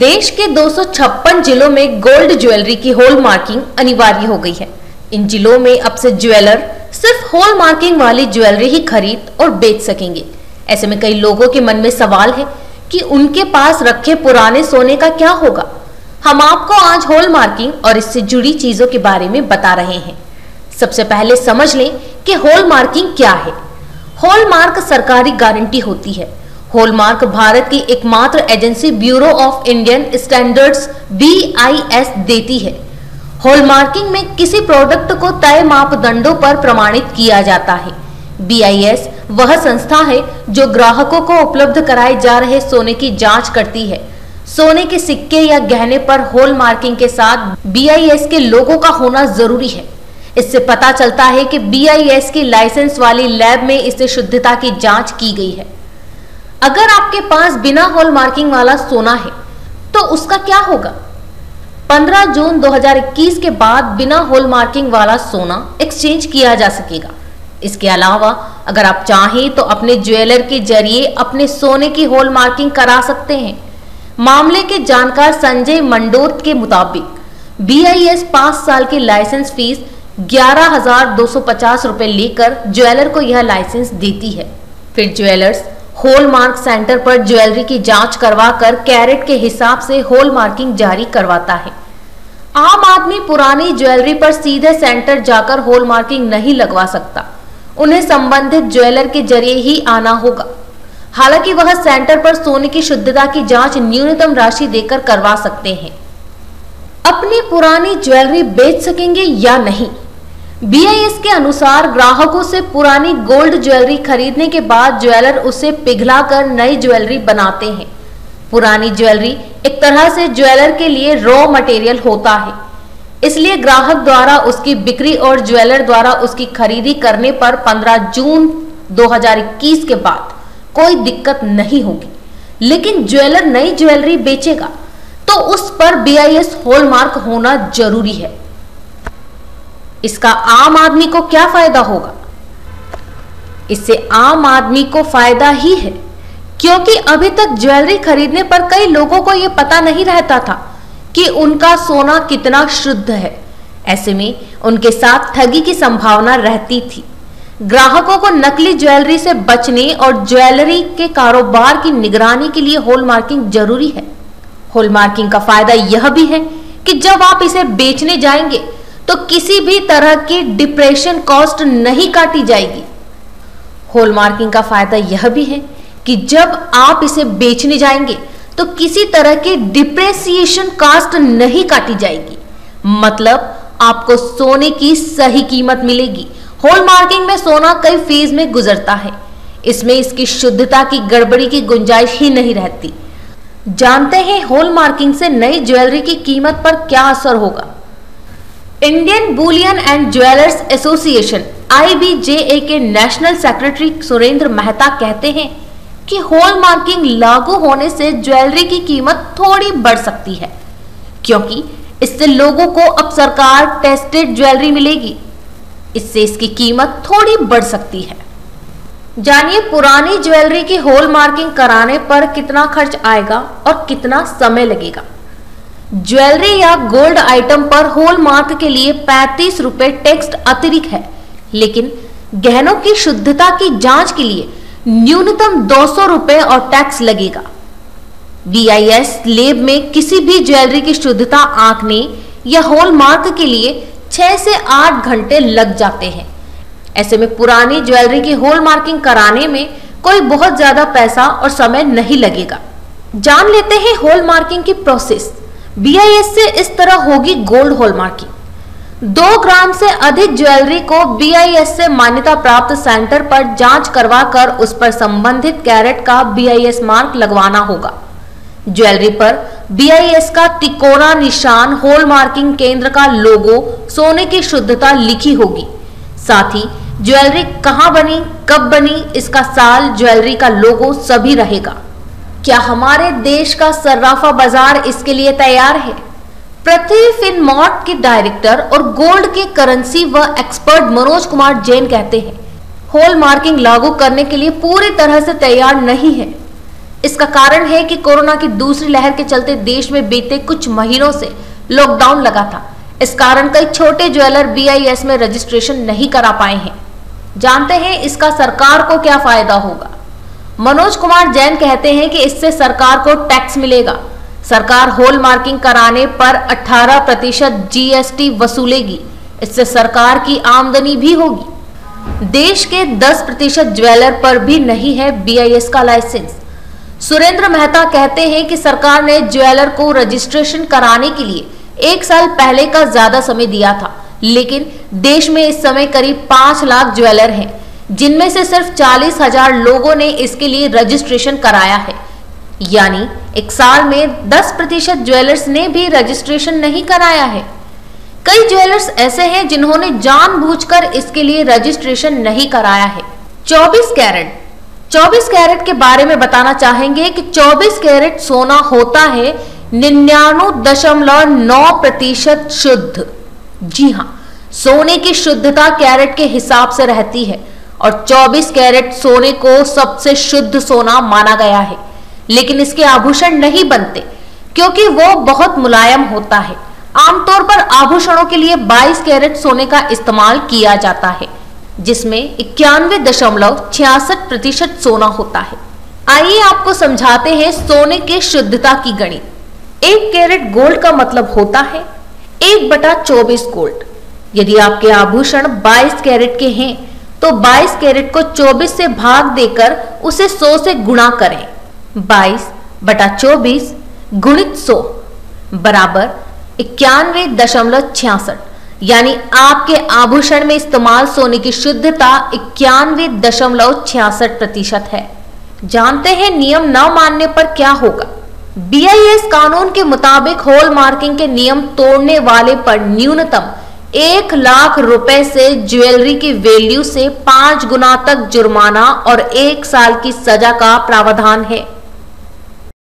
देश के 256 जिलों में गोल्ड ज्वेलरी की हॉल मार्किंग अनिवार्य हो गई है। इन जिलों में अब से ज्वेलर सिर्फ हॉल मार्किंग वाली ज्वेलरी ही खरीद और बेच सकेंगे। ऐसे में कई लोगों के मन में सवाल है कि उनके पास रखे पुराने सोने का क्या होगा। हम आपको आज हॉल मार्किंग और इससे जुड़ी चीजों के बारे में बता रहे हैं। सबसे पहले समझ लें कि हॉल मार्किंग क्या है। हॉलमार्क सरकारी गारंटी होती है। हॉलमार्क भारत की एकमात्र agency bureau of Indian standards BIS देती है। हॉलमार्किंग में किसी प्रोडक्ट को तय मापदंडों पर प्रमाणित किया जाता है। BIS वह संस्था है जो ग्राहकों को उपलब्ध कराए जा रहे सोने की जांच करती है। सोने के सिक्के या गहने पर हॉलमार्किंग के साथ BIS के लोगों का होना जरूरी है। इससे पता चलता है कि BIS की लाइसेंस वाली लैब में इससे शुद्धता की जांच की गई है। अगर आपके पास बिना हॉलमार्किंग वाला सोना है तो उसका क्या होगा? 15 जून 2021 के बाद बिना हॉलमार्किंग वाला सोना एक्सचेंज किया जा सकेगा। इसके अलावा अगर आप चाहें तो अपने ज्वेलर के जरिए अपने सोने की हॉलमार्किंग करा सकते हैं। मामले के जानकार संजय मंडोत के मुताबिक BIS 5 साल की लाइसेंस फीस 11,250 रुपए लेकर ज्वेलर को यह लाइसेंस देती है। फिर ज्वेलर्स हॉलमार्क सेंटर पर ज्वेलरी की जांच करवाकर कैरेट के हिसाब से हॉलमार्किंग जारी करवाता है। आम आदमी पुरानी ज्वेलरी पर सीधे सेंटर जाकर हॉलमार्किंग नहीं लगवा सकता। उन्हें संबंधित ज्वेलर के जरिए ही आना होगा। हालांकि वह सेंटर पर सोने की शुद्धता की जांच न्यूनतम राशि देकर करवा सकते हैं। अपनी पुरानी ज्वेलरी बेच सकेंगे या नहीं? BIS के अनुसार ग्राहकों से पुरानी गोल्ड ज्वेलरी खरीदने के बाद ज्वेलर उसे पिघलाकर नई ज्वेलरी बनाते हैं। पुरानी ज्वेलरी एक तरह से ज्वेलर के लिए रॉ मटेरियल होता है, इसलिए ग्राहक द्वारा उसकी बिक्री और ज्वेलर द्वारा उसकी खरीदी करने पर 15 जून 2021 के बाद कोई दिक्कत नहीं होगी। लेकिन ज्वेलर नई ज्वेलरी बेचेगा तो उस पर BIS हॉलमार्क होना जरूरी है। इसका आम आदमी को क्या फायदा होगा? इससे आम आदमी को फायदा ही है, क्योंकि अभी तक ज्वेलरी खरीदने पर कई लोगों को यह पता नहीं रहता था कि उनका सोना कितना शुद्ध है। ऐसे में उनके साथ ठगी की संभावना रहती थी। ग्राहकों को नकली ज्वेलरी से बचने और ज्वेलरी के कारोबार की निगरानी के लिए हॉलमार्किंग जरूरी है। हॉलमार्किंग का फायदा यह भी है कि जब आप इसे बेचने जाएंगे तो किसी भी तरह की डिप्रेशन कॉस्ट नहीं काटी जाएगी। हॉलमार्किंग का फायदा यह भी है कि जब आप इसे बेचने जाएंगे तो किसी तरह की डिप्रेसिएशन कॉस्ट नहीं काटी जाएगी। मतलब आपको सोने की सही कीमत मिलेगी। हॉलमार्किंग में सोना कई फेज में गुजरता है। इसमें इसकी शुद्धता की गड़बड़ी की गुंजाइश ही नहीं रहती। जानते हैं हॉलमार्किंग से नई ज्वेलरी की कीमत पर क्या असर होगा? Indian Boolean and jewellers association IBJA के नेशनल सेक्रेटरी सुरेंद्र मेहता कहते हैं कि हॉलमार्किंग लागू होने से ज्वेलरी की कीमत थोड़ी बढ़ सकती है, क्योंकि इससे लोगों को अब सरकार टेस्टेड ज्वेलरी मिलेगी। इससे इसकी कीमत थोड़ी बढ़ सकती है। जानिए पुरानी ज्वेलरी की हॉलमार्किंग कराने पर कितना खर्च आएगा और कितना समय लगेगा। ज्वेलरी या गोल्ड आइटम पर हॉलमार्क के लिए 35 रुपए टैक्स अतिरिक्त है, लेकिन गहनों की शुद्धता की जांच के लिए न्यूनतम 200 रुपए और टैक्स लगेगा। BIS लैब में किसी भी ज्वेलरी की शुद्धता आंकने या हॉलमार्क के लिए 6 से 8 घंटे लग जाते हैं। ऐसे में पुरानी ज्वेलरी की हॉलमार्किंग कराने में कोई बहुत ज्यादा पैसा और समय नहीं लगेगा। जान लेते हैं हॉलमार्किंग की प्रोसेस। BIS से इस तरह होगी गोल्ड हॉलमार्किंग। 2 ग्राम से अधिक ज्वेलरी को BIS से मान्यता प्राप्त सेंटर पर जांच करवाकर उस पर संबंधित कैरेट का BIS मार्क लगवाना होगा। ज्वेलरी पर BIS का तिकोना निशान, हॉलमार्किंग केंद्र का लोगो, सोने की शुद्धता लिखी होगी। साथ ही ज्वेलरी कहां बनी, कब बनी, इसका साल, ज्वेलरी का लोगो सभी रहेगा। क्या हमारे देश का सर्राफा बाजार इसके लिए तैयार है? पृथ्वी फिनमार्ट के डायरेक्टर और गोल्ड के करेंसी व एक्सपर्ट मनोज कुमार जैन कहते हैं, हॉलमार्किंग लागू करने के लिए पूरी तरह से तैयार नहीं है। इसका कारण है कि कोरोना की दूसरी लहर के चलते देश में बीते कुछ महीनों से लॉकडाउन लगा था। इस कारण कई छोटे ज्वेलर BIS में रजिस्ट्रेशन नहीं करा पाए हैं। जानते हैं इसका सरकार को क्या फायदा होगा। मनोज कुमार जैन कहते हैं कि इससे सरकार को टैक्स मिलेगा। सरकार हॉल मार्किंग कराने पर 18% GST वसूलेगी। इससे सरकार की आमदनी भी होगी। देश के 10% ज्वेलर पर भी नहीं है BIS का लाइसेंस। सुरेंद्र मेहता कहते हैं कि सरकार ने ज्वेलर को रजिस्ट्रेशन कराने के लिए 1 साल पहले का ज्यादा समय दिया था, लेकिन देश में इस समय करीब 5 लाख ज्वेलर हैं, जिनमें से सिर्फ 40,000 लोगों ने इसके लिए रजिस्ट्रेशन कराया है। यानी 1 साल में 10% ज्वेलर्स ने भी रजिस्ट्रेशन नहीं कराया है। कई ज्वेलर्स ऐसे हैं जिन्होंने जानबूझकर इसके लिए रजिस्ट्रेशन नहीं कराया है। 24 कैरेट के बारे में बताना चाहेंगे कि 24 कैरेट सोना होता है 99.9% शुद्ध। जी हाँ, सोने की शुद्धता कैरेट के हिसाब से रहती है और 24 कैरेट सोने को सबसे शुद्ध सोना माना गया है। लेकिन इसके आभूषण नहीं बनते क्योंकि वो बहुत मुलायम होता है। आमतौर पर आभूषणों के लिए 22 कैरेट सोने का इस्तेमाल किया जाता है, जिसमें 91.66% सोना होता है। आइए आपको समझाते हैं सोने के शुद्धता की गणित। 1 कैरेट गोल्ड का मतलब होता है 1/24 गोल्ड। यदि आपके आभूषण 22 कैरेट के हैं तो 22 कैरेट को 24 से भाग देकर उसे 100 से गुणा करें। 22/24 गुणित 100 बराबर 91.66, यानी आपके आभूषण में इस्तेमाल सोने की शुद्धता 91.66% है। जानते हैं नियम न मानने पर क्या होगा। BIS कानून के मुताबिक हॉल मार्किंग के नियम तोड़ने वाले पर न्यूनतम 1 लाख रुपए से ज्वेलरी की वैल्यू से 5 गुना तक जुर्माना और 1 साल की सजा का प्रावधान है।